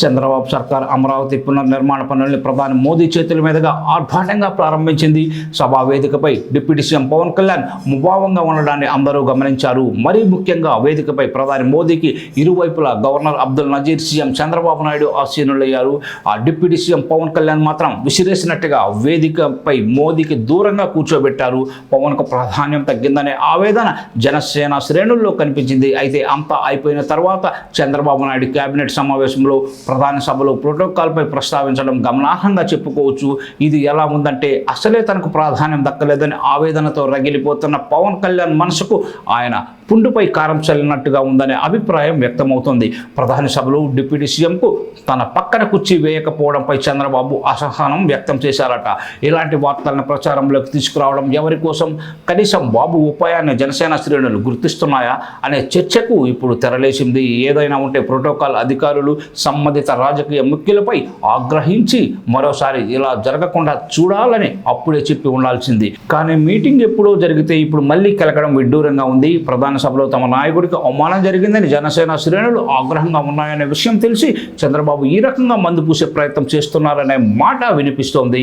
చంద్రబాబు సర్కార్ అమరావతి పునర్నిర్మాణ పనుల్ని ప్రధాని మోదీ చేతుల మీదుగా ఆర్భాటంగా ప్రారంభించింది. సభా వేదికపై డిప్యూటీ సీఎం పవన్ కళ్యాణ్ ముభావంగా ఉండడాన్ని అందరూ గమనించారు. మరీ ముఖ్యంగా వేదికపై ప్రధాని మోదీకి ఇరువైపులా గవర్నర్ అబ్దుల్ నజీర్, సీఎం చంద్రబాబు నాయుడు ఆసీనులయ్యారు. ఆ డిప్యూటీ సీఎం పవన్ కళ్యాణ్ మాత్రం విసిరేసినట్టుగా వేదికపై మోదీకి దూరంగా కూర్చోబెట్టారు. పవన్కు ప్రాధాన్యం తగ్గిందనే ఆవేదన జనసేన శ్రేణుల్లో కనిపించింది. అయితే అంతా అయిపోయిన తర్వాత చంద్రబాబు నాయుడు కేబినెట్ సమావేశంలో ప్రధాని సభలో ప్రోటోకాల్పై ప్రస్తావించడం గమనార్హంగా చెప్పుకోవచ్చు. ఇది ఎలా ఉందంటే అసలే తనకు ప్రాధాన్యం దక్కలేదని ఆవేదనతో రగిలిపోతున్న పవన్ కళ్యాణ్ మనసుకు ఆయన పుండుపై కారం చల్లినట్టుగా ఉందనే అభిప్రాయం వ్యక్తమవుతోంది. ప్రధాని సభలో డిప్యూటీ సీఎంకు తన పక్కన కుర్చీ వేయకపోవడంపై చంద్రబాబు అసహనం వ్యక్తం చేశారట. ఇలాంటి వార్తలను ప్రచారంలోకి తీసుకురావడం ఎవరి కోసం? కనీసం బాబు ఉపాయాన్ని జనసేన శ్రేణులు గుర్తిస్తున్నాయా అనే చర్చకు ఇప్పుడు తెరలేసింది. ఏదైనా ఉంటే ప్రోటోకాల్ అధికారులు సంబంధిత రాజకీయ ముఖ్యులపై ఆగ్రహించి మరోసారి ఇలా జరగకుండా చూడాలని అప్పుడే చెప్పి ఉండాల్సింది. కానీ మీటింగ్ ఎప్పుడో జరిగితే ఇప్పుడు మళ్ళీ కెలకడం విడ్డూరంగా ఉంది. ప్రధాన సభలో తమ నాయకుడికి అవమానం జరిగిందని జనసేన శ్రేణులు ఆగ్రహంగా ఉన్నాయనే విషయం తెలిసి చంద్రబాబు ఈ రకంగా మందు పూసే ప్రయత్నం చేస్తున్నారనే మాట వినిపిస్తోంది.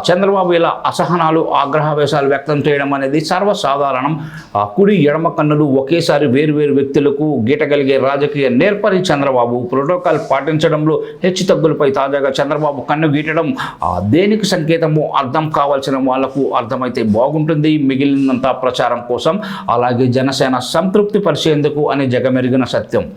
చంద్రబాబు ఇలా అసహనాలు, ఆగ్రహావేశాలు వ్యక్తం చేయడం అనేది సర్వసాధారణం. కుడి ఎడమ కన్నులు ఒకేసారి వేరువేరు వ్యక్తులకు గీటగలిగే రాజకీయ నేర్పరి చంద్రబాబు. ప్రోటోకాల్ పాటించడంలో హెచ్చుతగ్గులపై తాజాగా చంద్రబాబు కన్ను గీటడం దేనికి సంకేతమో అర్థం కావాల్సిన వాళ్లకు అర్థమైతే బాగుంటుంది. మిగిలినంతా ప్రచారం కోసం, అలాగే జనసేన సంతృప్తి పరిచేందుకు అని జగమెరిగిన సత్యం.